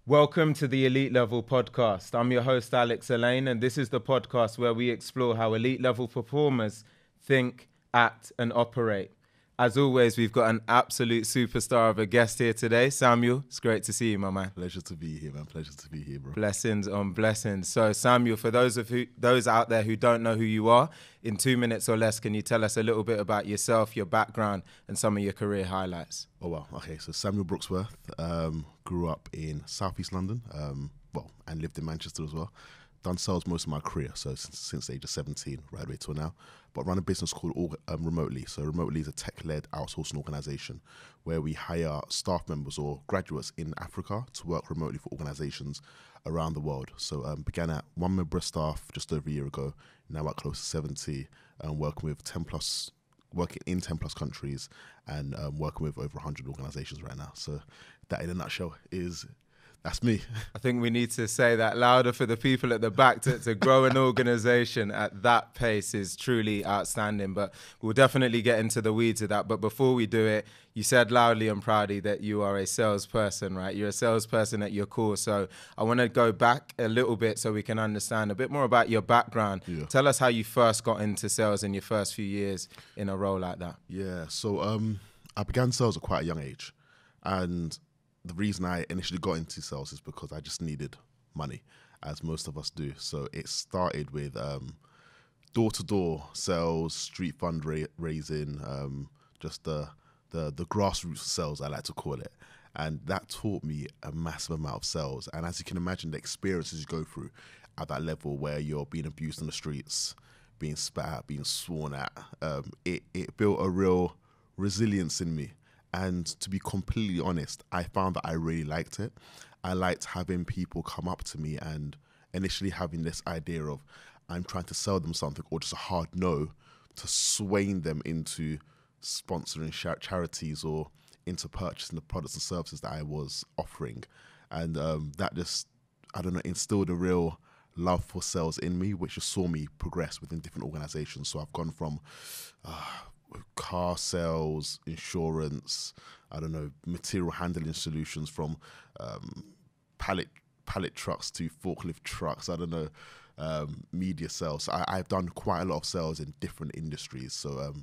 Welcome to the Elite Level Podcast. I'm your host, Alex Elaine, and this is the podcast where we explore how elite level performers think, act, and operate. As always, we've got an absolute superstar of a guest here today. Samuel, it's great to see you, my man. Pleasure to be here, man. Pleasure to be here, bro. Blessings on blessings. So, Samuel, for those out there who don't know who you are, in 2 minutes or less, can you tell us a little bit about yourself, your background, and some of your career highlights? Oh, wow. Okay, so Samuel Brooksworth, grew up in Southeast London, and lived in Manchester as well. Done sales most of my career, so since the age of 17, right away till now. But run a business called Remoteli. So Remoteli is a tech-led outsourcing organization where we hire staff members or graduates in Africa to work remotely for organizations around the world. So began at one member of staff just over a year ago, now at close to 70, working with 10 plus countries and working with over 100 organizations right now. So that in a nutshell that's me. I think we need to say that louder for the people at the back. To grow an organization at that pace is truly outstanding, but we'll definitely get into the weeds of that. But before we do it, you said loudly and proudly that you are a salesperson, right? You're a salesperson at your core. So I want to go back a little bit so we can understand a bit more about your background. Yeah. Tell us how you first got into sales in your first few years in a role like that. Yeah, so I began sales at quite a young age, and the reason I initially got into sales is because I just needed money, as most of us do. So it started with door-to-door sales, street fundraising, just the grassroots sales, I like to call it. And that taught me a massive amount of sales. And as you can imagine, the experiences you go through at that level where you're being abused on the streets, being spat at, being sworn at, it built a real resilience in me. And to be completely honest, I found that I really liked it. I liked having people come up to me and initially having this idea of I'm trying to sell them something or just a hard no, to swaying them into sponsoring charities or into purchasing the products and services that I was offering. And that just, I don't know, instilled a real love for sales in me, which just saw me progress within different organizations. So I've gone from car sales, insurance, I don't know, material handling solutions, from pallet trucks to forklift trucks, I don't know, media sales. So I've done quite a lot of sales in different industries. So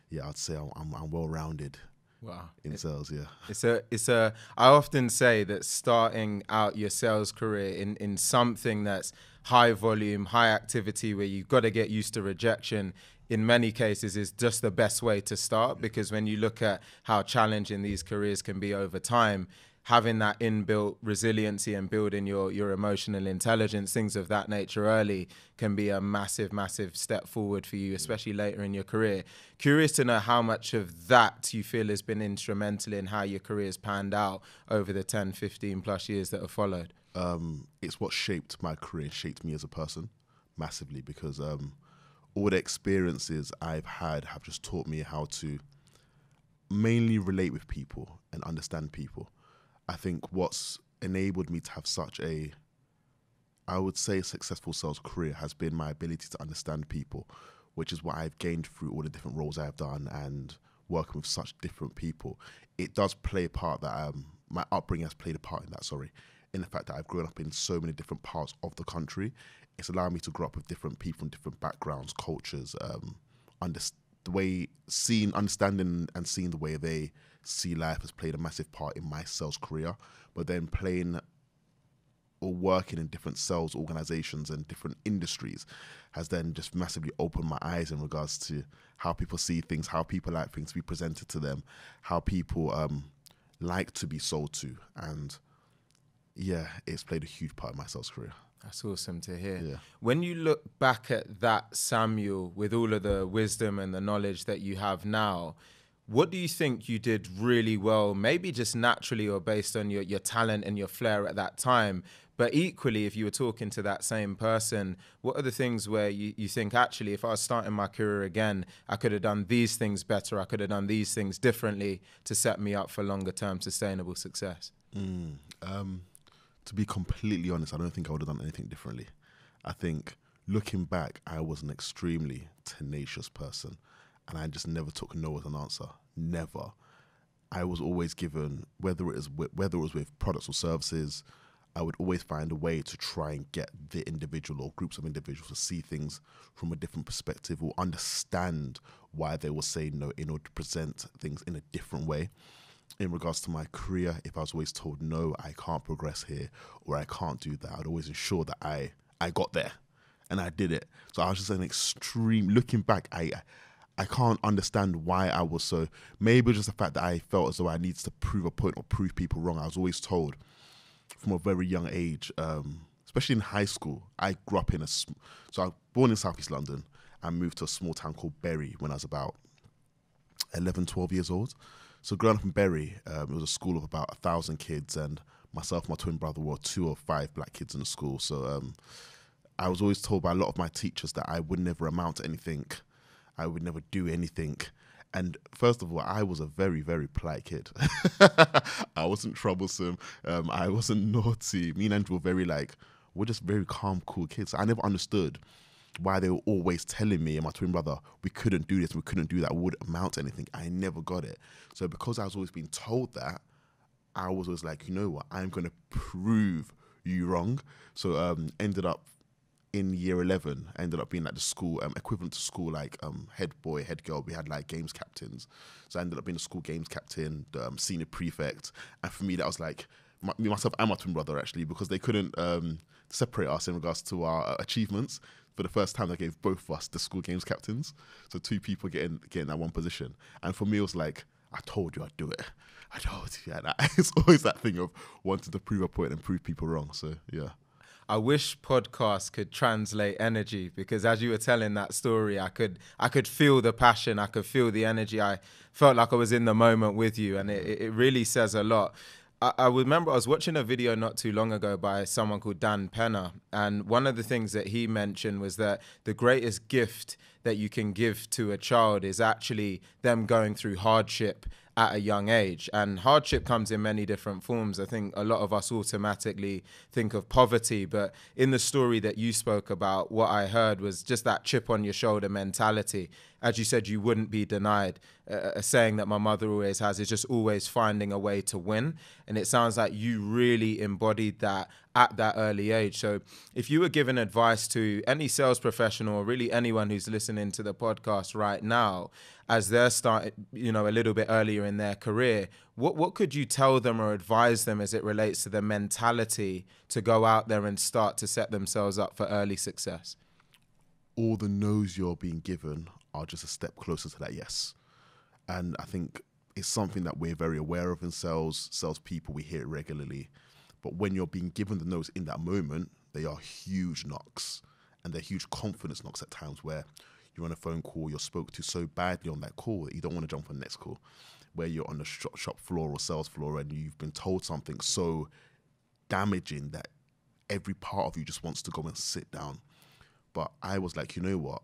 yeah, I'd say I'm well-rounded. Wow. In sales, yeah. I often say that starting out your sales career in something that's high volume, high activity, where you've got to get used to rejection, in many cases is just the best way to start, because when you look at how challenging these careers can be over time, having that inbuilt resiliency and building your emotional intelligence, things of that nature early, can be a massive, massive step forward for you, especially later in your career. Curious to know how much of that you feel has been instrumental in how your career's panned out over the 10, 15 plus years that have followed. It's what shaped my career, shaped me as a person massively, because all the experiences I've had have just taught me how to mainly relate with people and understand people. I think what's enabled me to have such a, I would say, successful sales career has been my ability to understand people, which is what I've gained through all the different roles I've done and working with such different people. It does play a part that my upbringing has played a part in that, in the fact that I've grown up in so many different parts of the country. It's allowed me to grow up with different people from different backgrounds, cultures, understanding and seeing the way they see life has played a massive part in my sales career. But then playing or working in different sales organizations and different industries has then just massively opened my eyes in regards to how people see things, how people like things to be presented to them, how people like to be sold to. And yeah, it's played a huge part of my sales career. That's awesome to hear. Yeah. When you look back at that, Samuel, with all of the wisdom and the knowledge that you have now, what do you think you did really well, maybe just naturally or based on your talent and your flair at that time? But equally, if you were talking to that same person, what are the things where you think, actually, if I was starting my career again, I could have done these things better, I could have done these things differently to set me up for longer term sustainable success? To be completely honest, I don't think I would have done anything differently. I think looking back, I was an extremely tenacious person, and I just never took no as an answer. Never. I was always given, whether it was with products or services, I would always find a way to try and get the individual or groups of individuals to see things from a different perspective or understand why they will say no in order to present things in a different way. In regards to my career, if I was always told, no, I can't progress here or I can't do that, I'd always ensure that I got there and I did it. So I was just an extreme, looking back, I can't understand why I was so, maybe just the fact that I felt as though I needed to prove a point or prove people wrong. I was always told from a very young age, especially in high school. I grew up so I was born in Southeast London and moved to a small town called Bury when I was about 11, 12 years old. So growing up in Bury, it was a school of about 1,000 kids, and myself and my twin brother were 2 or 5 black kids in the school. So I was always told by a lot of my teachers that I would never amount to anything. I would never do anything. And first of all, I was a very, very polite kid. I wasn't troublesome. I wasn't naughty. Me and Andrew were we're just very calm, cool kids. I never understood why they were always telling me and my twin brother, we couldn't do this, we couldn't do that, wouldn't amount to anything. I never got it. So because I was always being told that, I was always like, you know what, I'm going to prove you wrong. So ended up in year 11, I ended up being like the school, equivalent to school, head boy, head girl. We had like games captains. So I ended up being the school games captain, the senior prefect. And for me, that was like, me, myself and my twin brother actually, because they couldn't separate us in regards to our achievements. For the first time, they gave both of us the school games captains. So 2 people getting that one position. And for me, it was like, I told you I'd do it. I told you. And it's always that thing of wanting to prove a point and prove people wrong. So, yeah. I wish podcasts could translate energy, because as you were telling that story, I could feel the passion, I could feel the energy. I felt like I was in the moment with you, and it really says a lot. I remember I was watching a video not too long ago by someone called Dan Penner, and one of the things that he mentioned was that the greatest gift that you can give to a child is actually them going through hardship at a young age. And hardship comes in many different forms. I think a lot of us automatically think of poverty, but in the story that you spoke about, what I heard was just that chip on your shoulder mentality. As you said, you wouldn't be denied. A saying that my mother always has is just always finding a way to win. And it sounds like you really embodied that at that early age. So if you were giving advice to any sales professional, or really anyone who's listening to the podcast right now, as they're starting, a little bit earlier in their career, what could you tell them or advise them as it relates to the mentality to go out there and start to set themselves up for early success? All the no's you're being given are just a step closer to that yes. And I think it's something that we're very aware of in salespeople, we hear it regularly. But when you're being given the no's in that moment, they are huge knocks. And they're huge confidence knocks at times, where you're on a phone call, you're spoke to so badly on that call that you don't want to jump on the next call, where you're on the shop floor or sales floor and you've been told something so damaging that every part of you just wants to go and sit down. But I was like, you know what?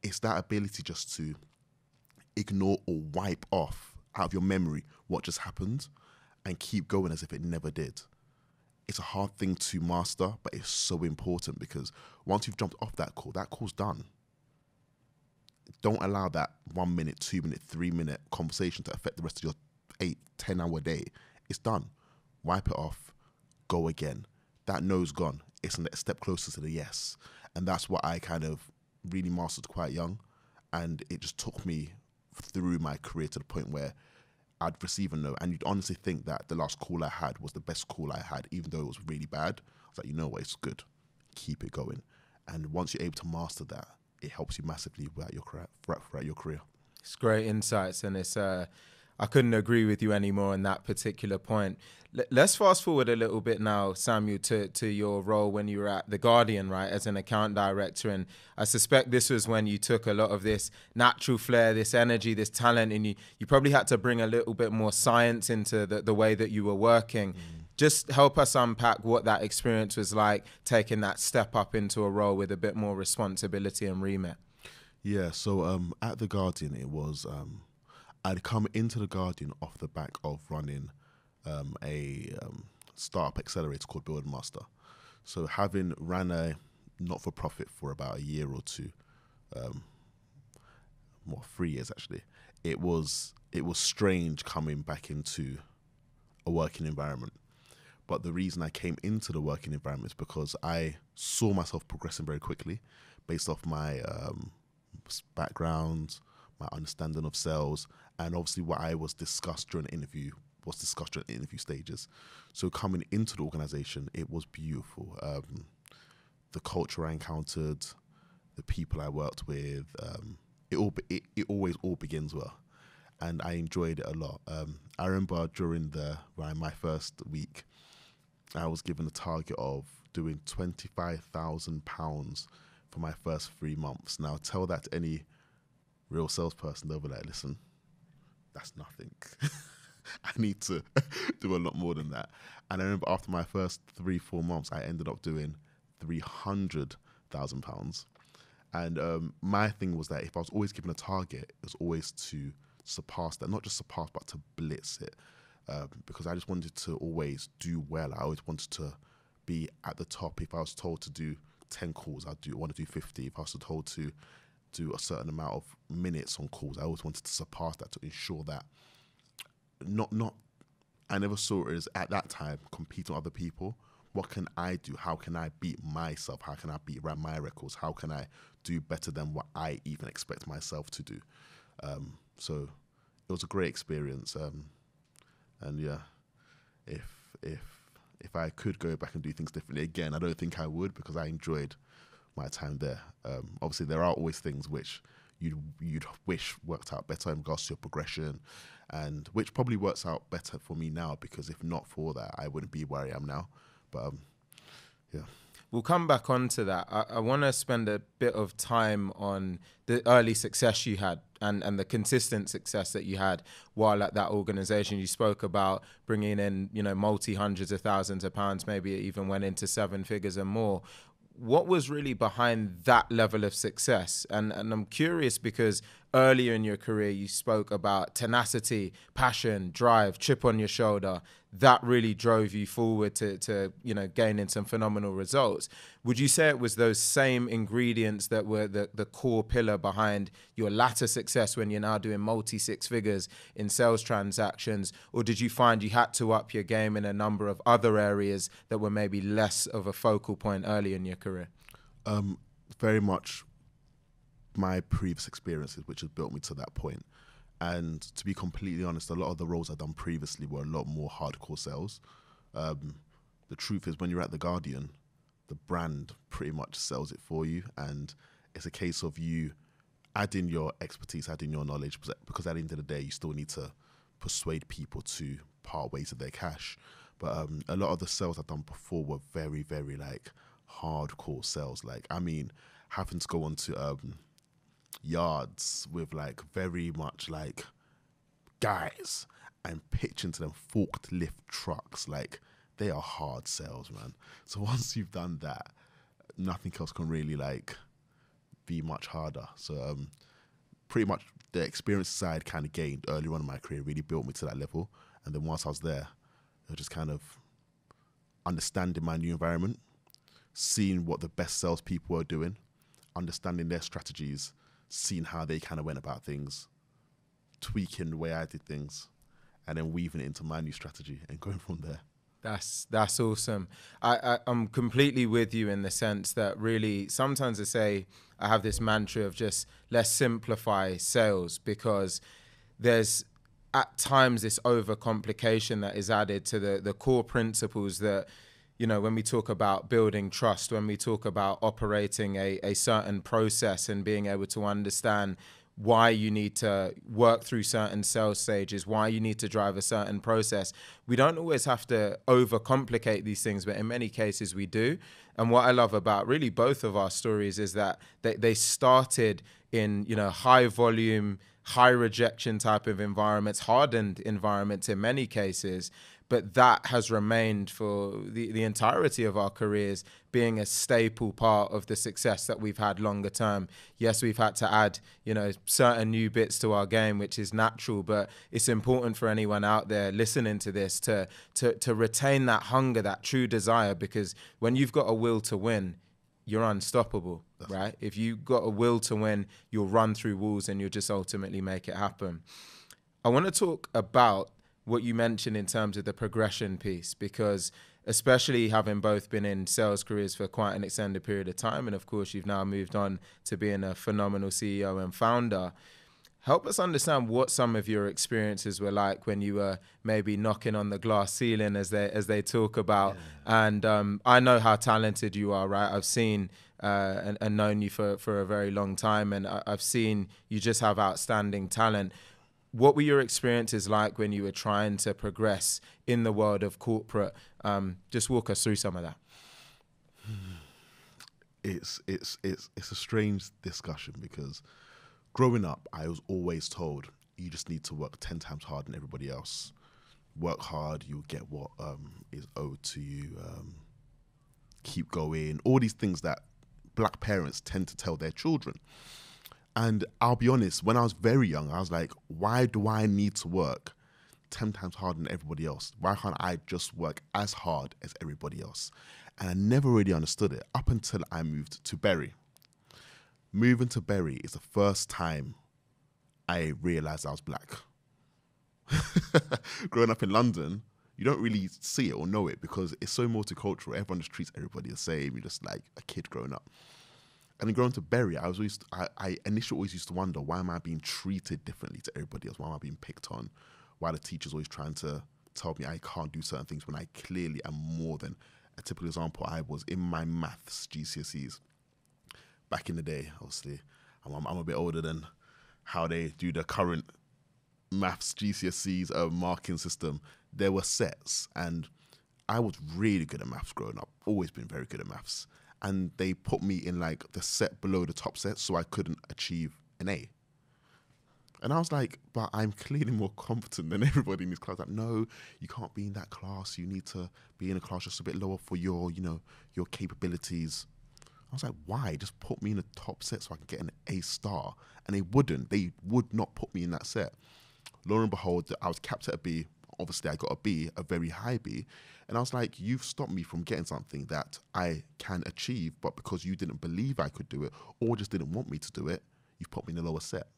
It's that ability just to ignore or wipe off out of your memory what just happened and keep going as if it never did. It's a hard thing to master, but it's so important, because once you've jumped off that call's done. Don't allow that 1 minute, 2 minute, 3 minute conversation to affect the rest of your 8-10 hour day. It's done. Wipe it off. Go again. That no's gone. It's a step closer to the yes. And that's what I kind of really mastered quite young. And it just took me through my career to the point where I'd receive a no. And you'd honestly think that the last call I had was the best call I had, even though it was really bad. I was like, you know what, it's good. Keep it going. And once you're able to master that, it helps you massively throughout your career. It's great insights, and it's I couldn't agree with you anymore on that particular point. Let's fast forward a little bit now, Samuel, to your role when you were at The Guardian, right, as an account director. And I suspect this was when you took a lot of this natural flair, this energy, this talent, and you probably had to bring a little bit more science into the way that you were working. Just help us unpack what that experience was like, taking that step up into a role with a bit more responsibility and remit. Yeah, so at The Guardian, it was, I'd come into The Guardian off the back of running a startup accelerator called Build Master. So having ran a not-for-profit for about a year or two, 3 years actually, it was strange coming back into a working environment. But the reason I came into the working environment is because I saw myself progressing very quickly based off my background, my understanding of sales, and obviously what I was discussed during the interview stages. So coming into the organization, it was beautiful. The culture I encountered, the people I worked with, it always all begins well, and I enjoyed it a lot. I remember during my first week, I was given a target of doing £25,000 for my first 3 months. Now tell that to any real salesperson, they'll be like, listen, that's nothing. I need to do a lot more than that. And I remember after my first 3-4 months, I ended up doing £300,000. And my thing was that if I was always given a target, it was always to surpass that, not just surpass, but to blitz it. Because I just wanted to always do well. I always wanted to be at the top. If I was told to do 10 calls, I want to do 50. If I was told to do a certain amount of minutes on calls, I always wanted to surpass that, to ensure that I never saw it as, at that time, competing with other people. What can I do? How can I beat myself? How can I beat around my records? How can I do better than what I even expect myself to do? So it was a great experience. And yeah, if I could go back and do things differently again, I don't think I would, because I enjoyed my time there. Obviously, there are always things which you'd wish worked out better in regards to your progression, and which probably works out better for me now, because if not for that, I wouldn't be where I am now. But yeah. We'll come back onto that. I want to spend a bit of time on the early success you had and the consistent success that you had while at that organization. You spoke about bringing in, multi-hundreds of thousands of pounds, maybe it even went into 7 figures and more. What was really behind that level of success? And I'm curious because earlier in your career, you spoke about tenacity, passion, drive, chip on your shoulder. That really drove you forward to gaining some phenomenal results. Would you say it was those same ingredients that were the core pillar behind your latter success when you're now doing multi-6 figures in sales transactions? Or did you find you had to up your game in a number of other areas that were maybe less of a focal point early in your career? Very much my previous experiences, which has built me to that point. And to be completely honest, a lot of the roles I've done previously were a lot more hardcore sales. The truth is, when you're at The Guardian, the brand pretty much sells it for you. And it's a case of you adding your expertise, adding your knowledge, because at the end of the day, you still need to persuade people to part ways with their cash. But a lot of the sales I've done before were very, very hardcore sales. Having to go onto yards with very much guys and pitch into them forklift trucks. They are hard sales, man. So once you've done that, nothing else can really be much harder. So pretty much the experiences I had kind of gained earlier on in my career really built me to that level. And then once I was there, it was just kind of understanding my new environment, seeing what the best salespeople were doing, understanding their strategies, seeing how they kind of went about things, tweaking the way I did things, and then weaving it into my new strategy and going from there. That's awesome. I'm completely with you in the sense that really sometimes I have this mantra of just let's simplify sales, because there's at times this overcomplication that is added to the core principles that, when we talk about building trust, when we talk about operating a certain process and being able to understand why you need to work through certain sales stages, why you need to drive a certain process. We don't always have to overcomplicate these things, but in many cases we do. And what I love about really both of our stories is that they started in, high volume, high rejection type of environments, hardened environments in many cases, but that has remained for the entirety of our careers being a staple part of the success that we've had longer term. Yes, we've had to add, certain new bits to our game, which is natural, but it's important for anyone out there listening to this to retain that hunger, that true desire, because when you've got a will to win, you're unstoppable, right? If you've got a will to win, you'll run through walls and you'll just ultimately make it happen. I want to talk about what you mentioned in terms of the progression piece, because especially having both been in sales careers for quite an extended period of time. And of course, you've now moved on to being a phenomenal CEO and founder. Help us understand what some of your experiences were like when you were maybe knocking on the glass ceiling, as they talk about. Yeah. And I know how talented you are, right? I've seen and known you for a very long time, and I've seen you just have outstanding talent. What were your experiences like when you were trying to progress in the world of corporate? Just walk us through some of that. It's a strange discussion because growing up, I was always told you just need to work 10 times harder than everybody else. Work hard, you'll get what is owed to you. Keep going. All these things that black parents tend to tell their children. And I'll be honest, when I was very young, I was like, why do I need to work 10 times harder than everybody else? Why can't I just work as hard as everybody else? And I never really understood it up until I moved to Bury. Moving to Bury is the first time I realised I was black. Growing up in London, you don't really see it or know it because it's so multicultural. Everyone just treats everybody the same. You're just like a kid growing up. And then growing to Bury, I initially always used to wonder, why am I being treated differently to everybody else? Why am I being picked on? Why are the teachers always trying to tell me I can't do certain things when I clearly am more than a typical example? I was in my maths GCSEs back in the day. Obviously, I'm a bit older than how they do the current maths GCSEs marking system. There were sets, and I was really good at maths growing up. Always been very good at maths. And they put me in like the set below the top set so I couldn't achieve an A. And I was like, but I'm clearly more competent than everybody in this class. Like, no, you can't be in that class. You need to be in a class just a bit lower for your capabilities. I was like, why? Just put me in the top set so I can get an A star. And they wouldn't. They would not put me in that set. Lo and behold, I was capped at a B. Obviously, I got a B, a very high B. And I was like, you've stopped me from getting something that I can achieve, but because you didn't believe I could do it or just didn't want me to do it, you've put me in the lower set.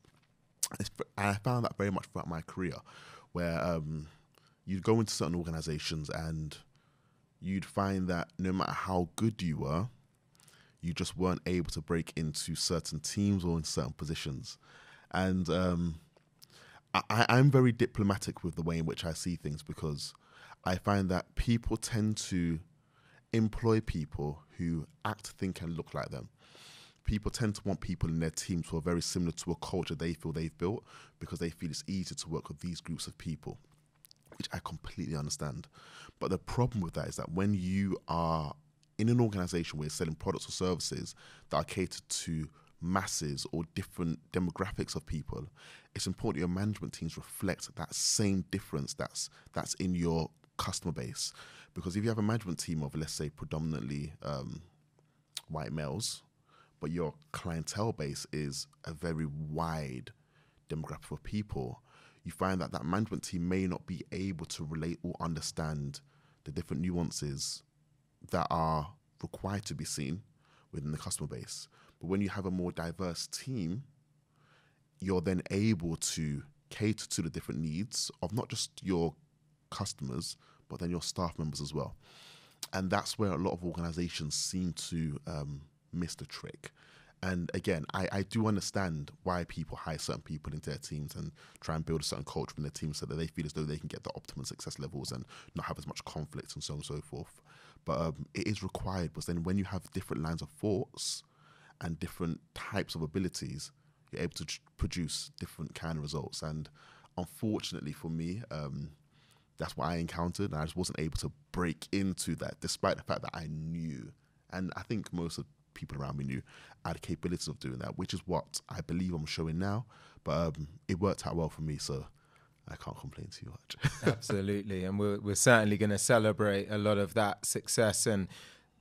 And I found that very much throughout my career, where you'd go into certain organizations and you'd find that no matter how good you were, you just weren't able to break into certain teams or in certain positions. And I'm very diplomatic with the way in which I see things, because I find that people tend to employ people who act, think, and look like them. People tend to want people in their teams who are very similar to a culture they feel they've built, because they feel it's easier to work with these groups of people, which I completely understand. But the problem with that is that when you are in an organization where you're selling products or services that are catered to masses or different demographics of people, it's important your management teams reflect that same difference that's in your customer base. Because if you have a management team of, let's say, predominantly white males, but your clientele base is a very wide demographic of people, you find that management team may not be able to relate or understand the different nuances that are required to be seen within the customer base. But when you have a more diverse team, you're then able to cater to the different needs of not just your customers, but then your staff members as well. And that's where a lot of organizations seem to miss the trick. And again, I do understand why people hire certain people into their teams and try and build a certain culture in their team so that they feel as though they can get the optimal success levels and not have as much conflict and so on and so forth. But it is required, because then when you have different lines of thoughts and different types of abilities, you're able to produce different kind of results. And unfortunately for me, that's what I encountered, and I just wasn't able to break into that, despite the fact that I knew, and I think most of people around me knew, I had capabilities of doing that, which is what I believe I'm showing now. But it worked out well for me, so I can't complain too much. Absolutely, and we're certainly going to celebrate a lot of that success. And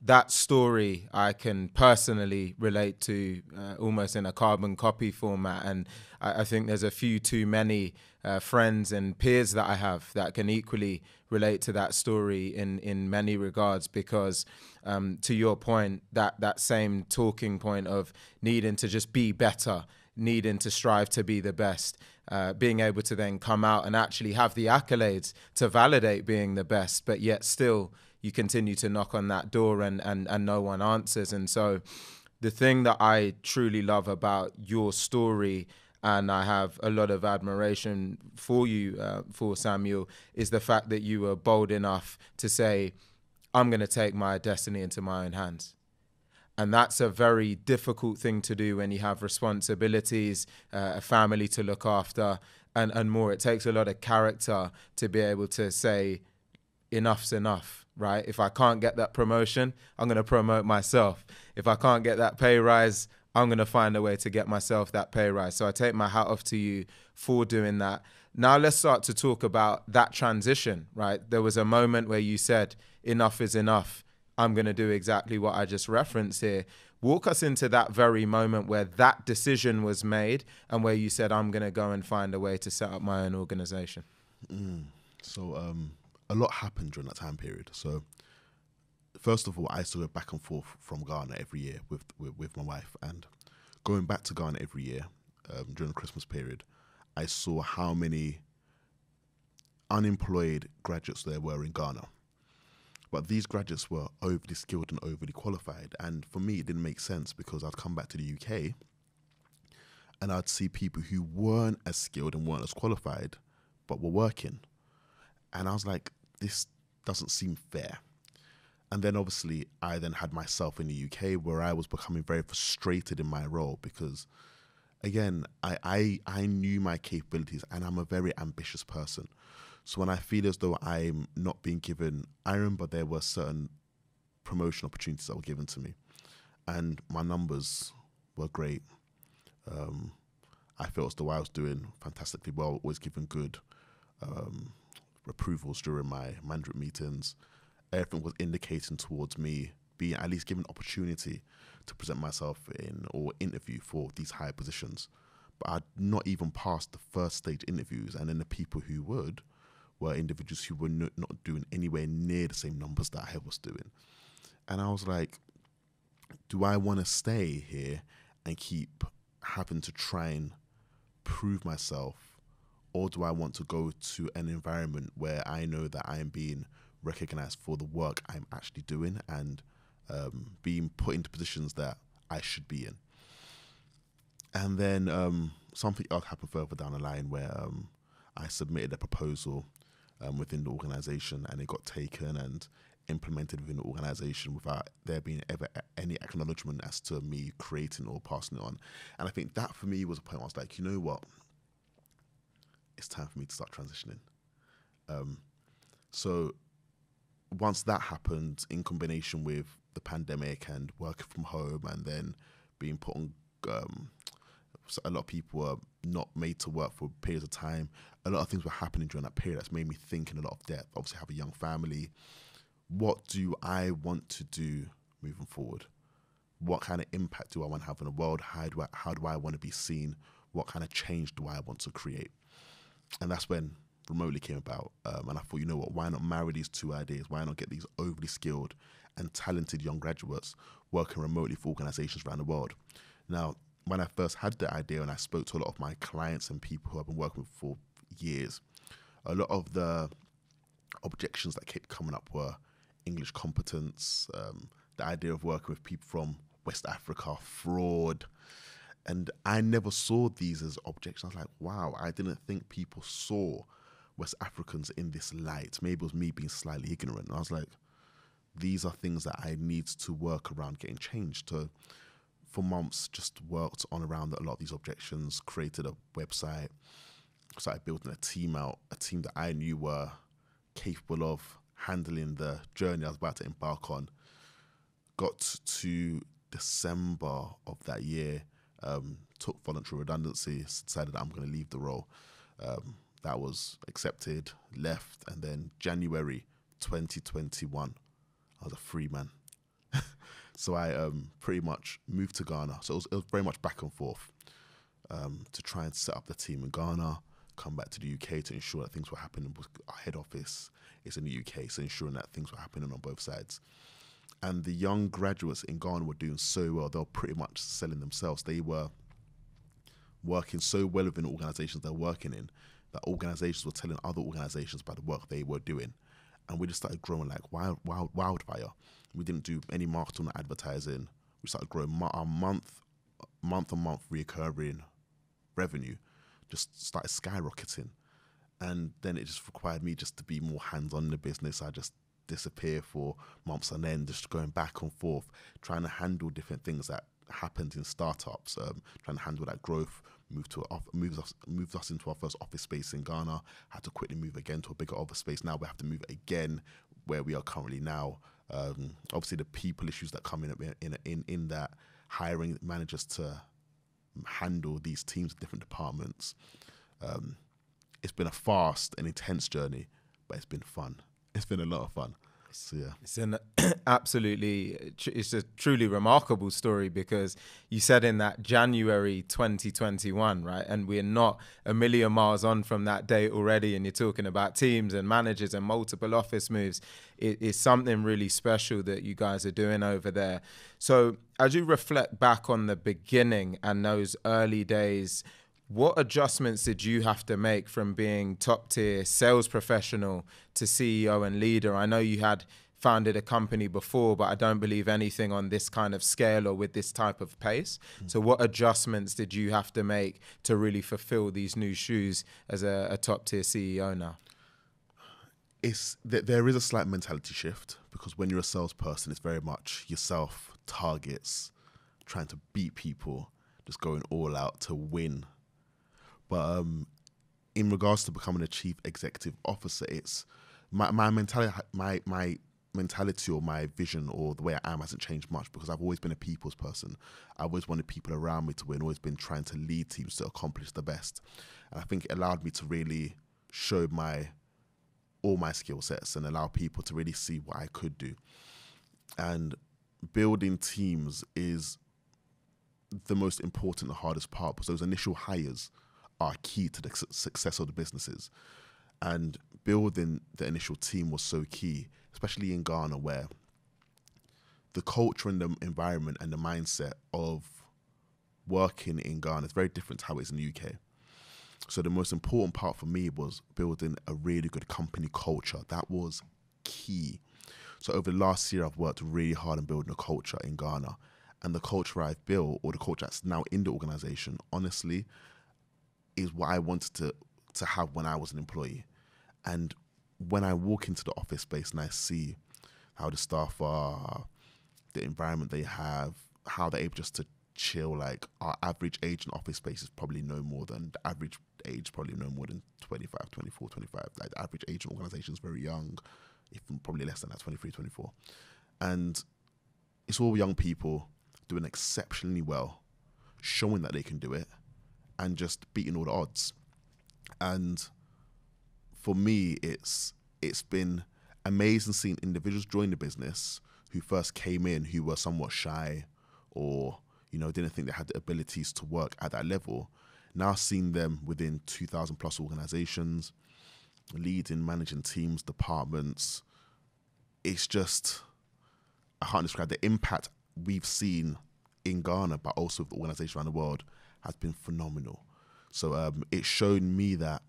that story I can personally relate to almost in a carbon copy format. And I think there's a few too many friends and peers that I have that can equally relate to that story in many regards, because to your point, that same talking point of needing to just be better, needing to strive to be the best, being able to then come out and actually have the accolades to validate being the best, but yet still you continue to knock on that door and no one answers. And so the thing that I truly love about your story, and I have a lot of admiration for you, for Samuel, is the fact that you were bold enough to say, I'm going to take my destiny into my own hands. And that's a very difficult thing to do when you have responsibilities, a family to look after, and more. It takes a lot of character to be able to say, enough's enough, right? If I can't get that promotion, I'm going to promote myself. If I can't get that pay rise, I'm going to find a way to get myself that pay rise. So I take my hat off to you for doing that. Now let's start to talk about that transition, right? There was a moment where you said, enough is enough. I'm going to do exactly what I just referenced here. Walk us into that very moment where that decision was made and where you said, I'm going to go and find a way to set up my own organization. So a lot happened during that time period. So first of all, I used to go back and forth from Ghana every year with my wife. And going back to Ghana every year during the Christmas period, I saw how many unemployed graduates there were in Ghana. But these graduates were overly skilled and overly qualified. And for me, it didn't make sense because I'd come back to the UK and I'd see people who weren't as skilled and weren't as qualified, but were working. And I was like, this doesn't seem fair. And then obviously I then had myself in the UK where I was becoming very frustrated in my role because, again, I knew my capabilities and I'm a very ambitious person. So when I feel as though I'm not being given, I remember there were certain promotion opportunities that were given to me and my numbers were great. I felt as though I was doing fantastically well, always given good approvals during my management meetings. Everything was indicating towards me being at least given opportunity to present myself in or interview for these higher positions. But I'd not even passed the first stage interviews, and then the people who were individuals who were not doing anywhere near the same numbers that I was doing. And I was like, do I want to stay here and keep having to try and prove myself, or do I want to go to an environment where I know that I am being recognized for the work I'm actually doing and being put into positions that I should be in? And then something else happened further down the line where I submitted a proposal within the organization and it got taken and implemented within the organization without there being ever any acknowledgement as to me creating or passing it on. And I think that for me was a point where I was like, you know what? It's time for me to start transitioning. So once that happened, in combination with the pandemic and working from home and then being put on, so a lot of people were not made to work for periods of time. A lot of things were happening during that period that's made me think in a lot of depth. Obviously, I have a young family. What do I want to do moving forward? What kind of impact do I want to have in the world? How do I want to be seen? What kind of change do I want to create? And that's when Remoteli came about. And I thought, you know what, why not marry these two ideas? Why not get these overly skilled and talented young graduates working remotely for organizations around the world? Now, when I first had the idea and I spoke to a lot of my clients and people who I've been working with for years, a lot of the objections that kept coming up were English competence, the idea of working with people from West Africa, fraud. And I never saw these as objections. I was like, wow, I didn't think people saw West Africans in this light. Maybe it was me being slightly ignorant. And I was like, these are things that I need to work around getting changed. So for months, just worked on around a lot of these objections, created a website, started building a team that I knew were capable of handling the journey I was about to embark on. Got to December of that year, took voluntary redundancy, decided that I'm going to leave the role. That was accepted, left, and then January 2021, I was a free man. So I pretty much moved to Ghana. So it was very much back and forth to try and set up the team in Ghana, come back to the UK to ensure that things were happening. Our head office is in the UK, so ensuring that things were happening on both sides. And the young graduates in Ghana were doing so well. They were pretty much selling themselves. They were working so well within the organizations they're working in that organizations were telling other organizations about the work they were doing. and we just started growing like wildfire. We didn't do any marketing or advertising. We started growing our month on month recurring revenue just started skyrocketing. And then it just required me just to be more hands-on in the business. I just disappear for months on end, just going back and forth, trying to handle different things that happened in startups, trying to handle that growth, moved us into our first office space in Ghana, had to quickly move again to a bigger office space. Now we have to move again where we are currently now. Obviously the people issues that come in that, hiring managers to handle these teams in different departments. It's been a fast and intense journey, but it's been fun. It's been a lot of fun. So yeah, it's an it's a truly remarkable story, because you said in that January 2021, right? And we're not a million miles on from that date already, and you're talking about teams and managers and multiple office moves. It is something really special that you guys are doing over there. So as you reflect back on the beginning and those early days, what adjustments did you have to make from being top tier sales professional to CEO and leader? I know you had founded a company before, but I don't believe anything on this kind of scale or with this type of pace. So what adjustments did you have to make to really fulfill these new shoes as a top tier CEO now? There is a slight mentality shift, because when you're a salesperson, it's very much yourself, targets, trying to beat people, just going all out to win. But in regards to becoming a chief executive officer, it's my mentality, my mentality or my vision or the way I am hasn't changed much, because I've always been a people's person. I've always wanted people around me to win, always been trying to lead teams to accomplish the best. And I think it allowed me to really show all my skill sets and allow people to really see what I could do. And building teams is the most important, the hardest part, because those initial hires are key to the success of the businesses. And building the initial team was so key, especially in Ghana, where the culture and the environment and the mindset of working in Ghana is very different to how it is in the UK. So the most important part for me was building a really good company culture. That was key. So over the last year, I've worked really hard on building a culture in Ghana. And the culture I've built, or the culture that's now in the organization, honestly, is what I wanted to have when I was an employee. And when I walk into the office space and I see how the staff are, the environment they have, how they're able just to chill, like our average age in office space is probably no more than, the average age probably no more than 25, 24, 25. Like the average age in organization is very young, even probably less than that, 23, 24. And it's all young people doing exceptionally well, showing that they can do it, and just beating all the odds. And for me, it's been amazing seeing individuals join the business who first came in, who were somewhat shy or, didn't think they had the abilities to work at that level. Now seeing them within 2,000 plus organizations, leading, managing teams, departments, it's just, I can't describe the impact we've seen in Ghana, but also with the organizations around the world, has been phenomenal. So it showed me that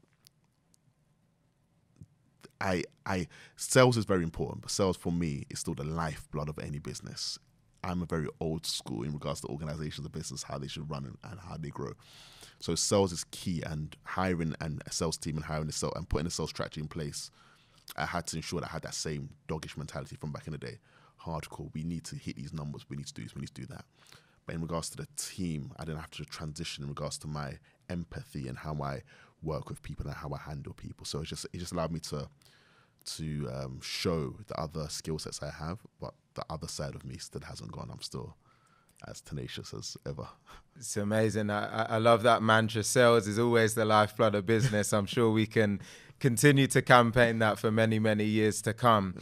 sales is very important, but sales for me is still the lifeblood of any business. I'm a very old school in regards to organizations of business, how they should run and how they grow. So sales is key, and hiring and a sales team and hiring and putting a sales strategy in place, I had to ensure that I had that same doggish mentality from back in the day. Hardcore, we need to hit these numbers, we need to do this, we need to do that. But in regards to the team, I didn't have to transition in regards to my empathy and how I work with people and how I handle people. So it just allowed me to show the other skill sets I have, but the other side of me still hasn't gone. I'm still as tenacious as ever. It's amazing. I love that mantra. Sales is always the lifeblood of business. I'm sure we can continue to campaign that for many, many years to come.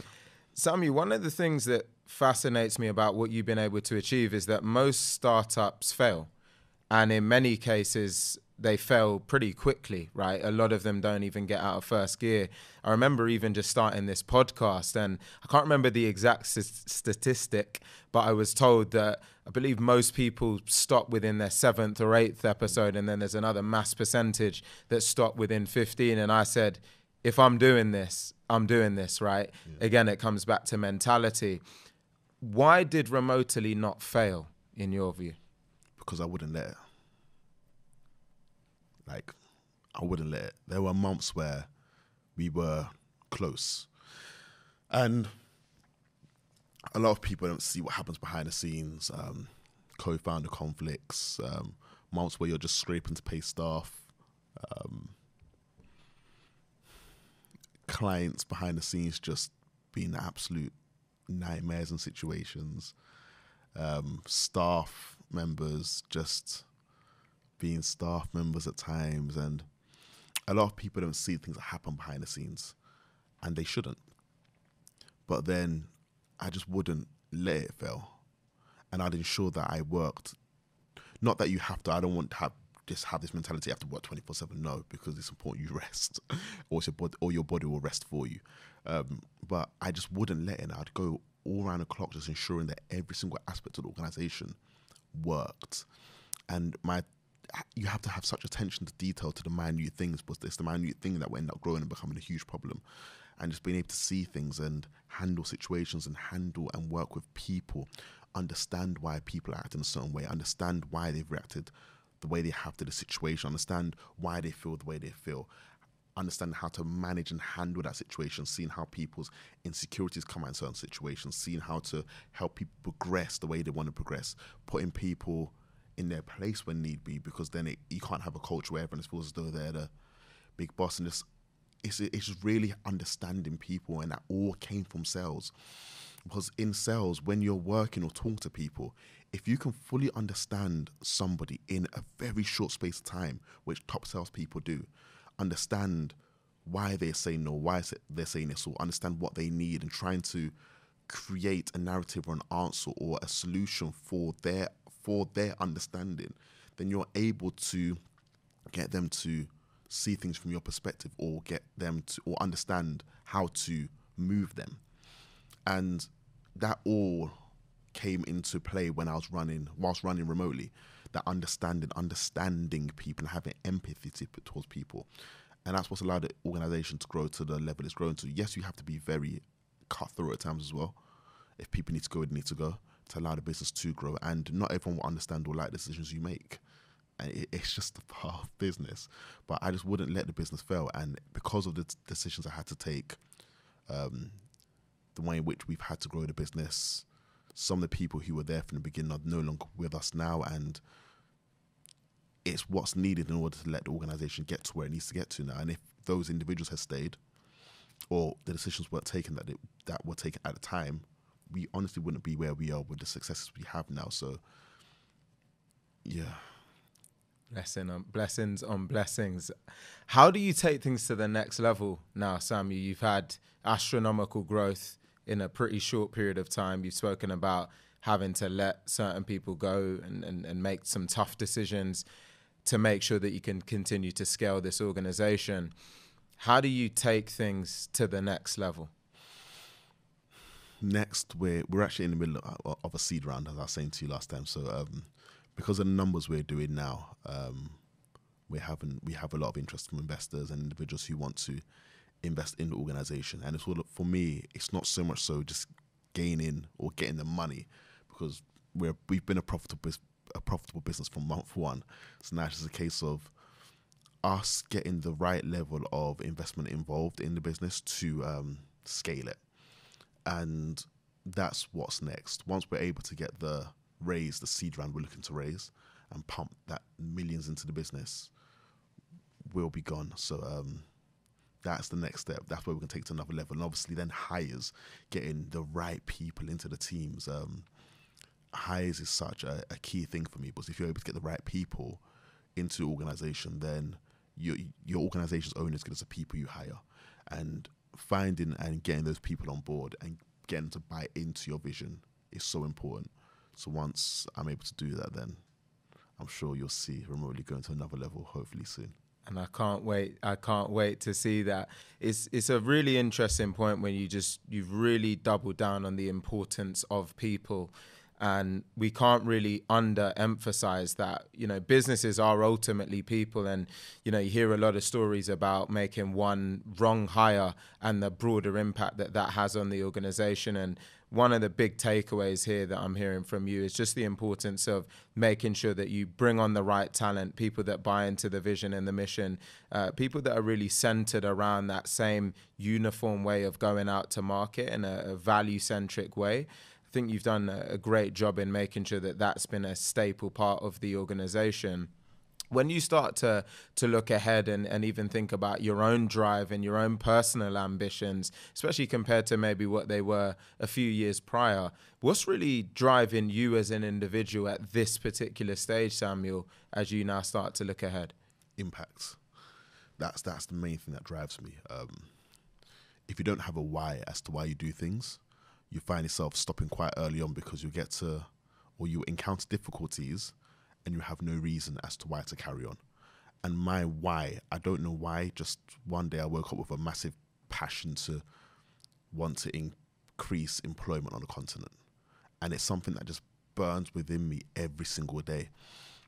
Sami, one of the things that fascinates me about what you've been able to achieve is that most startups fail. And in many cases, they fail pretty quickly, right? A lot of them don't even get out of first gear. I remember even just starting this podcast, and I can't remember the exact statistic, but I was told that I believe most people stop within their 7th or 8th episode, and then there's another mass percentage that stop within 15. And I said, if I'm doing this, I'm doing this, right? Yeah. Again, it comes back to mentality. Why did Remoteli not fail, in your view? Because I wouldn't let it. Like, I wouldn't let it. There were months where we were close. And a lot of people don't see what happens behind the scenes. Co-founder conflicts, months where you're just scraping to pay staff, clients behind the scenes just being absolute nightmares and situations, staff members just being staff members at times, and a lot of people don't see things that happen behind the scenes, and they shouldn't. But then I just wouldn't let it fail, and I'd ensure that I worked. Not that you have to. I don't want to have this mentality. You have to work 24/7. No, because it's important you rest, or your body will rest for you. But I just wouldn't let it. I'd go all around the clock, just ensuring that every single aspect of the organization worked. And you have to have such attention to detail to the minute things, but it's the minute thing that will end up growing and becoming a huge problem. And just being able to see things and handle situations and handle and work with people, understand why people act in a certain way, understand why they've reacted the way they have to the situation, understand why they feel the way they feel, understand how to manage and handle that situation, seeing how people's insecurities come out in certain situations, seeing how to help people progress the way they want to progress, putting people in their place when need be, because then you can't have a culture where everyone feels as though they're the big boss. And it's just really understanding people, and that all came from sales. Because in sales, when you're working or talking to people, if you can fully understand somebody in a very short space of time, which top salespeople do, understand why they're saying no, why they're saying this, or understand what they need, and trying to create a narrative or an answer or a solution for their understanding, then you're able to get them to see things from your perspective, or get them to, or understand how to move them. And that all came into play when whilst running remotely, that understanding people and having empathy towards people. And that's what's allowed the organization to grow to the level it's grown to. Yes, you have to be very cutthroat at times as well. If people need to go, they need to go, to allow the business to grow. And not everyone will understand or like the decisions you make. And it's just a part of business. But I just wouldn't let the business fail. And because of the decisions I had to take, the way in which we've had to grow the business, some of the people who were there from the beginning are no longer with us now, and it's what's needed in order to let the organization get to where it needs to get to now. And if those individuals had stayed, or the decisions weren't taken that were taken at the time, we honestly wouldn't be where we are with the successes we have now. So, yeah. Blessings on blessings. How do you take things to the next level now, Sam? You've had astronomical growth in a pretty short period of time. You've spoken about having to let certain people go and make some tough decisions to make sure that you can continue to scale this organization. How do you take things to the next level? Next, we're actually in the middle of a seed round, as I was saying to you last time. So because of the numbers we're doing now, we have a lot of interest from investors and individuals who want to invest in the organization. And for me, it's not so much so just gaining or getting the money, because we've been a profitable business from month one. So now it's just a case of us getting the right level of investment involved in the business to scale it. And that's what's next. Once we're able to get the seed round we're looking to raise, and pump that millions into the business, we'll be gone. So that's the next step. That's where we can take to another level. And obviously then hires, getting the right people into the teams. Hires is such a key thing for me, because if you're able to get the right people into the organization, then your organization's only as good as the people you hire. And finding and getting those people on board and getting them to buy into your vision is so important. So once I'm able to do that, then I'm sure you'll see Remoteli going to another level, hopefully soon. And I can't wait to see that. It's a really interesting point when you've really doubled down on the importance of people. And we can't really underemphasize that, businesses are ultimately people. And, you hear a lot of stories about making one wrong hire and the broader impact that that has on the organization. And one of the big takeaways here that I'm hearing from you is just the importance of making sure that you bring on the right talent, people that buy into the vision and the mission, people that are really centered around that same uniform way of going out to market in a value-centric way. I think you've done a great job in making sure that that's been a staple part of the organization. When you start to look ahead and even think about your own drive and your own personal ambitions, especially compared to maybe what they were a few years prior, what's really driving you as an individual at this particular stage, Samuel, as you now start to look ahead? Impact. That's the main thing that drives me. If you don't have a why as to why you do things, you find yourself stopping quite early on because you encounter difficulties and you have no reason as to why to carry on. And my why, I don't know why, just one day I woke up with a massive passion to want to increase employment on the continent. And it's something that just burns within me every single day.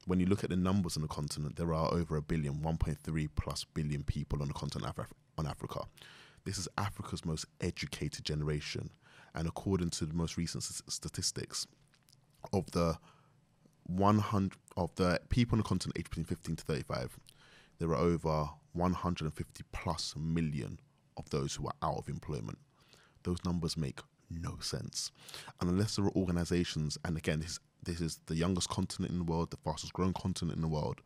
When you look at the numbers on the continent, there are over 1 billion, 1.3 plus billion people on the continent on Africa. This is Africa's most educated generation. And according to the most recent statistics, of the people on the continent aged between 15 to 35, there are over 150 plus million of those who are out of employment. Those numbers make no sense. And unless there are organizations, and again, this is the youngest continent in the world, the fastest growing continent in the world.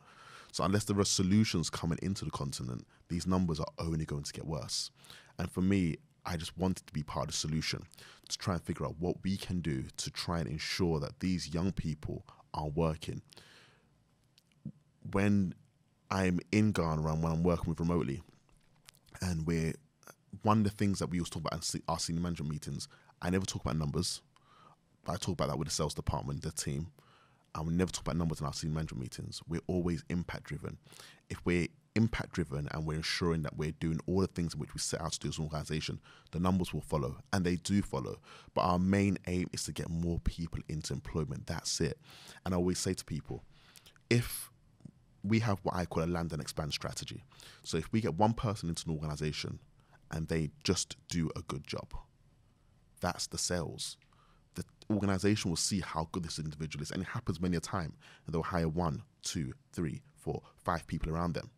So unless there are solutions coming into the continent, these numbers are only going to get worse. And for me, I just wanted to be part of the solution, to try and figure out what we can do to try and ensure that these young people are working. When I'm in Ghana, when I'm working with Remoteli, and one of the things that we always talk about in our senior management meetings, I never talk about numbers, but I talk about that with the sales department, the team. And we never talk about numbers in our senior management meetings. We're always impact driven. If we're impact driven and we're ensuring that we're doing all the things in which we set out to do as an organization, the numbers will follow, and they do follow. But our main aim is to get more people into employment. That's it. And I always say to people, if we have what I call a land and expand strategy. So if we get one person into an organization and they just do a good job, that's the sales. The organization will see how good this individual is, and it happens many a time, and they'll hire 1, 2, 3, 4, 5 people around them.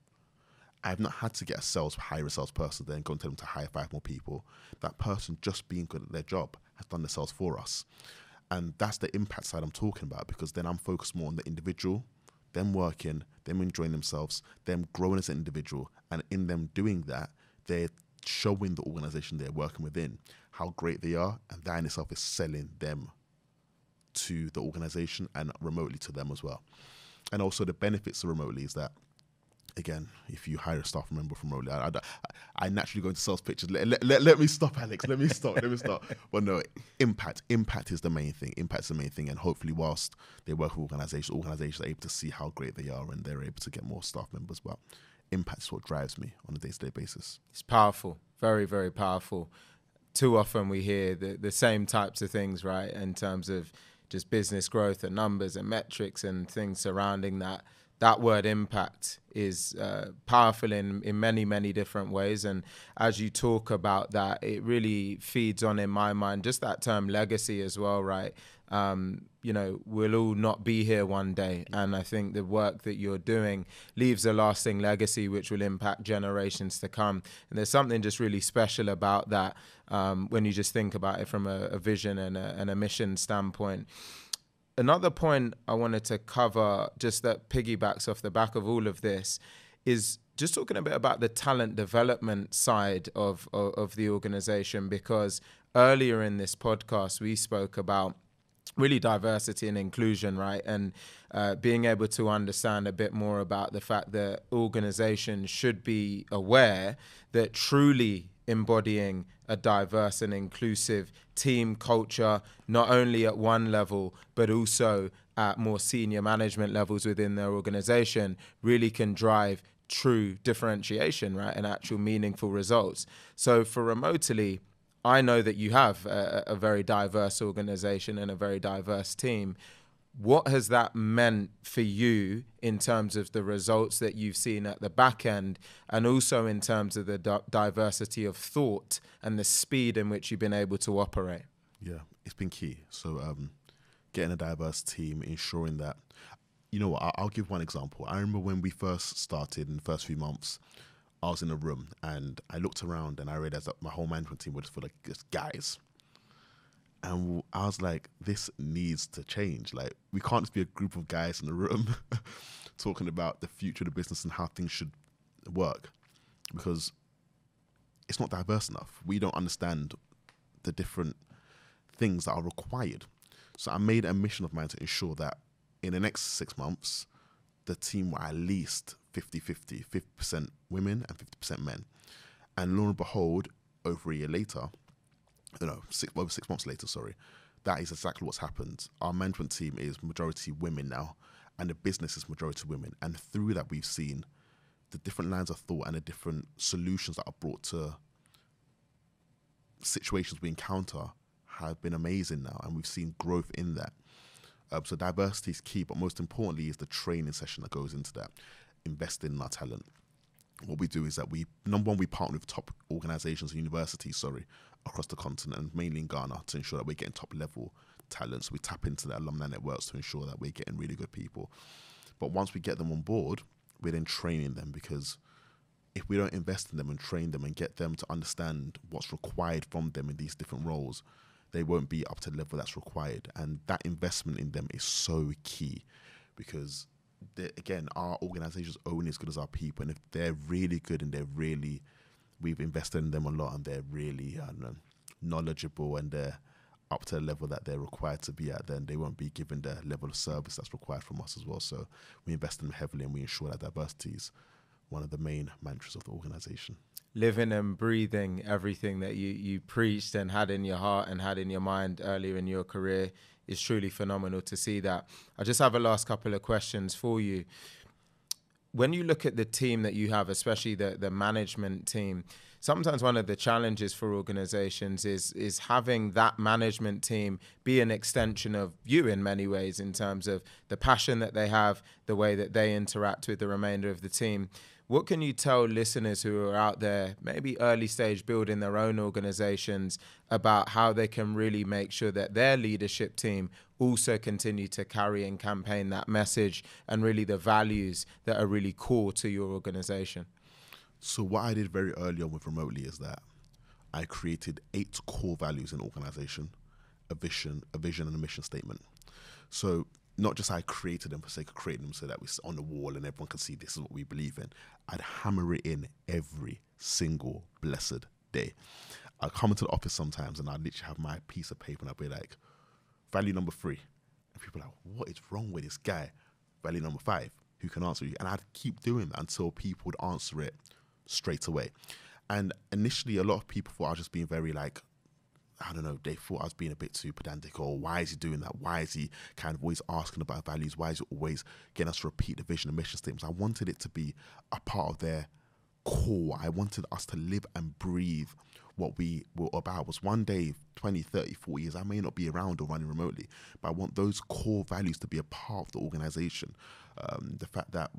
I've not had to hire a salesperson then go and tell them to hire 5 more people. That person just being good at their job has done the sales for us. And that's the impact side I'm talking about, because then I'm focused more on the individual, them working, them enjoying themselves, them growing as an individual. And in them doing that, they're showing the organization they're working within how great they are. And that in itself is selling them to the organization and Remoteli to them as well. And also the benefits of Remoteli is that, again, if you hire a staff member from Remoteli, I naturally go into sales pitches. Let me stop, Alex. Let me stop. Well, no, impact is the main thing. Impact is the main thing. And hopefully whilst they work with organizations are able to see how great they are and they're able to get more staff members. But impact is what drives me on a day-to-day basis. It's powerful. Very, very powerful. Too often we hear the same types of things, right, in terms of just business growth and numbers and metrics and things surrounding that. That word impact is powerful in many, many different ways. And as you talk about that, it really feeds on, in my mind, just that term legacy as well, right? We'll all not be here one day. And I think the work that you're doing leaves a lasting legacy, which will impact generations to come. And there's something just really special about that when you just think about it from a vision and a mission standpoint. Another point I wanted to cover, just that piggybacks off the back of all of this, is just talking a bit about the talent development side of the organization, because earlier in this podcast, we spoke about really diversity and inclusion, right? And being able to understand a bit more about the fact that organizations should be aware that truly embodying a diverse and inclusive team culture, not only at one level, but also at more senior management levels within their organization, really can drive true differentiation, right, and actual meaningful results. So for Remoteli, I know that you have a very diverse organization and a very diverse team. What has that meant for you in terms of the results that you've seen at the back end, and also in terms of the diversity of thought and the speed in which you've been able to operate? Yeah, it's been key. So getting a diverse team, ensuring that, you know what, I'll give one example. I remember when we first started in the first few months, I was in a room and I looked around and I realized that my whole management team was just full of just guys. And I was like, this needs to change. Like, we can't just be a group of guys in a room talking about the future of the business and how things should work, because it's not diverse enough. We don't understand the different things that are required. So I made a mission of mine to ensure that in the next 6 months, the team were at least 50-50, 50% women and 50% men. And lo and behold, over a year later, over 6 months later, that is exactly what's happened. Our management team is majority women now, and the business is majority women. And through that, we've seen the different lines of thought and the different solutions that are brought to situations we encounter have been amazing now, and we've seen growth in that. So diversity is key, but most importantly is the training session that goes into that, investing in our talent. What we do is that number one, we partner with top organizations and universities, across the continent, and mainly in Ghana, to ensure that we're getting top level talent. So we tap into the alumni networks to ensure that we're getting really good people. But once we get them on board, we're then training them, because if we don't invest in them and train them and get them to understand what's required from them in these different roles, they won't be up to the level that's required. And that investment in them is so key, because again, our organization is only as good as our people. And if they're really good and we've invested in them a lot and they're really knowledgeable and they're up to the level that they're required to be at, then they won't be given the level of service that's required from us as well. So we invest in them heavily, and we ensure that diversity is one of the main mantras of the organization. Living and breathing everything that you preached and had in your heart and had in your mind earlier in your career is truly phenomenal to see that. I just have a last couple of questions for you. When you look at the team that you have, especially the management team, sometimes one of the challenges for organizations is having that management team be an extension of you in many ways, in terms of the passion that they have, the way that they interact with the remainder of the team. What can you tell listeners who are out there, maybe early stage, building their own organizations, about how they can really make sure that their leadership team also continue to carry and campaign that message and really the values that are really core to your organization? So what I did very early on with Remoteli is that I created 8 core values in the organization, a vision and a mission statement. So not just I created them for the sake of creating them so that we're on the wall and everyone can see this is what we believe in. I'd hammer it in every single blessed day. I'd come into the office sometimes and I'd literally have my piece of paper and I'd be like, value number 3. And people are like, what is wrong with this guy? Value number 5, who can answer you? And I'd keep doing that until people would answer it straight away. And initially, a lot of people thought I was just being very they thought I was being a bit too pedantic, or why is he doing that? Why is he kind of always asking about values? Why is he always getting us to repeat the vision and mission statements? I wanted it to be a part of their core. I wanted us to live and breathe what we were about. Was one day, 20, 30, 40 years, I may not be around or running remotely, but I want those core values to be a part of the organization. The fact that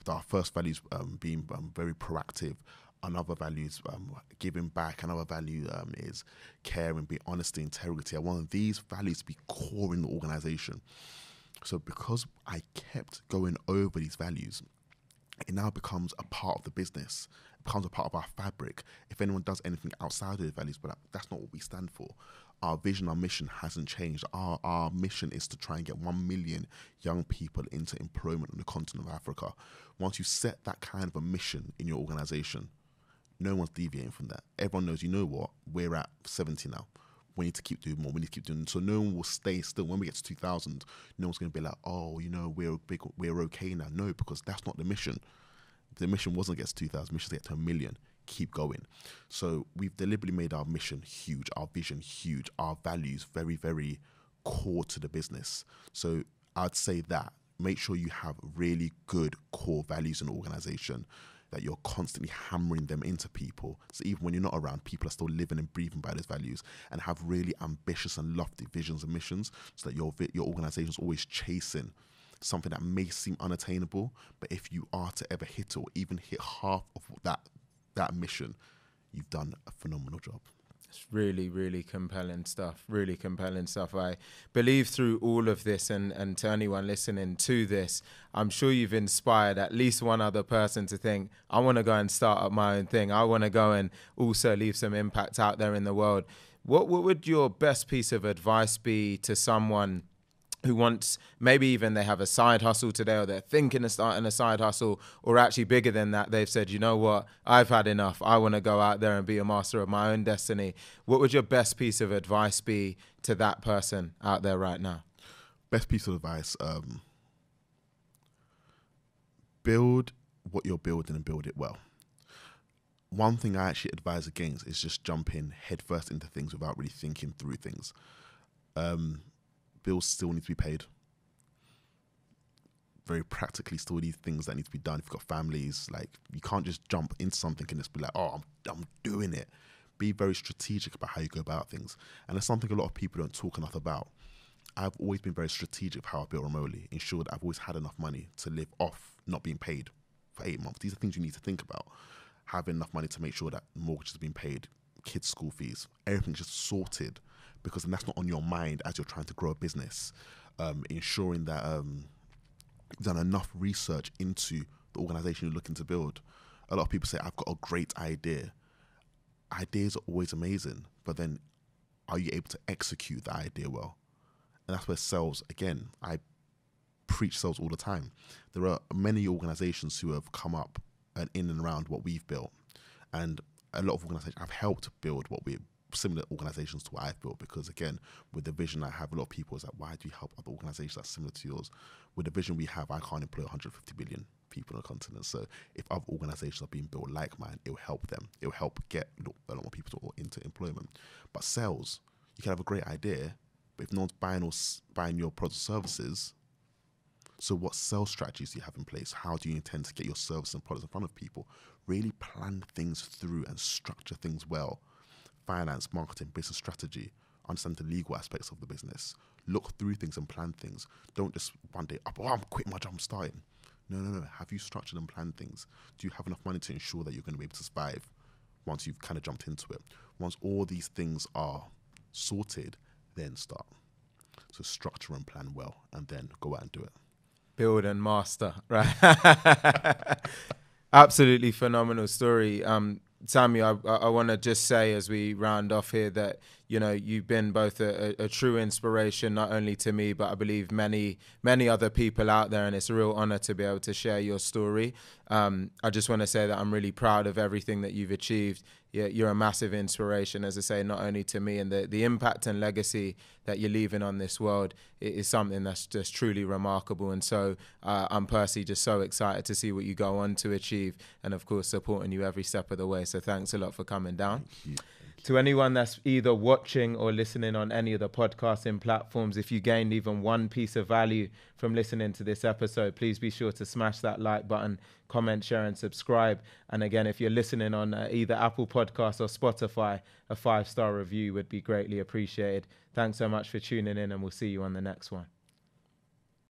our first values being very proactive, another value is giving back, another value is caring, being honesty, integrity. I want these values to be core in the organization. So because I kept going over these values, it now becomes a part of the business. It becomes a part of our fabric. If anyone does anything outside of the values, but that's not what we stand for. Our vision, our mission hasn't changed. Our mission is to try and get 1 million young people into employment on the continent of Africa. Once you set that kind of a mission in your organization, no one's deviating from that. Everyone knows, you know what, we're at 70 now. We need to keep doing more. We need to keep doing. So no one will stay still. When we get to 2000, no one's going to be like, oh, we're okay now. No, because that's not the mission. The mission wasn't to get to 2000. The mission is to get to 1 million. Keep going. So we've deliberately made our mission huge, our vision huge, our values very, very core to the business. So I'd say that make sure you have really good core values in the organization. that you're constantly hammering them into people. So even when you're not around, people are still living and breathing by those values, and have really ambitious and lofty visions and missions, so that your organization is always chasing something that may seem unattainable, but if you are to ever hit it, or even hit half of that mission, you've done a phenomenal job. It's really, really compelling stuff. Really compelling stuff. I believe through all of this, and to anyone listening to this, I'm sure you've inspired at least one other person to think, I want to go and start up my own thing. I want to go and also leave some impact out there in the world. What would your best piece of advice be to someone who wants, maybe even they have a side hustle today, or they're thinking of starting a side hustle, or actually bigger than that, they've said, you know what, I've had enough. I want to go out there and be a master of my own destiny. What would your best piece of advice be to that person out there right now? Best piece of advice, build what you're building and build it well. One thing I actually advise against is just jumping headfirst into things without really thinking through things. Bills still need to be paid. Very practically, still these things that need to be done. If you've got families, like, you can't just jump into something and just be like, oh, I'm doing it. Be very strategic about how you go about things. And that's something a lot of people don't talk enough about. I've always been very strategic of how I built Remoteli, ensured that I've always had enough money to live off not being paid for 8 months. These are things you need to think about. Having enough money to make sure that mortgages are being paid, kids' school fees, everything's just sorted, because then that's not on your mind as you're trying to grow a business. Ensuring that you've done enough research into the organization you're looking to build. A lot of people say, I've got a great idea. Ideas are always amazing, but then are you able to execute the idea well? And that's where sales, again, I preach sales all the time. There are many organizations who have come up and in and around what we've built. And a lot of organizations I've helped build similar organizations to what I've built, because again, with the vision I have, a lot of people is like, why do you help other organizations that's similar to yours? With the vision we have, I can't employ 150 billion people on the continent. So if other organizations are being built like mine, it'll help them. It'll help get a lot more people into employment. But sales, you can have a great idea, but if no one's buying your products or services, so what sales strategies do you have in place? How do you intend to get your service and products in front of people? Really plan things through and structure things well. Finance, marketing, business strategy, understand the legal aspects of the business. Look through things and plan things. Don't just one day, I'm quitting my job, I'm starting. No. Have you structured and planned things? Do you have enough money to ensure that you're going to be able to survive once you've kind of jumped into it? Once all these things are sorted, then start. So structure and plan well, and then go out and do it. Build and master, right? Absolutely phenomenal story. Sammy, I want to just say as we round off here that, you know, you've been both a true inspiration, not only to me, but I believe many other people out there. And it's a real honor to be able to share your story. I just want to say that I'm really proud of everything that you've achieved. You're a massive inspiration, as I say, not only to me, and the impact and legacy that you're leaving on this world is something that's just truly remarkable. And so I'm personally just so excited to see what you go on to achieve, and of course supporting you every step of the way. So thanks a lot for coming down. Thank you. To anyone that's either watching or listening on any of the podcasting platforms, if you gained even one piece of value from listening to this episode, please be sure to smash that like button, comment, share, and subscribe. And again, if you're listening on either Apple Podcasts or Spotify, a 5-star review would be greatly appreciated. Thanks so much for tuning in, and we'll see you on the next one.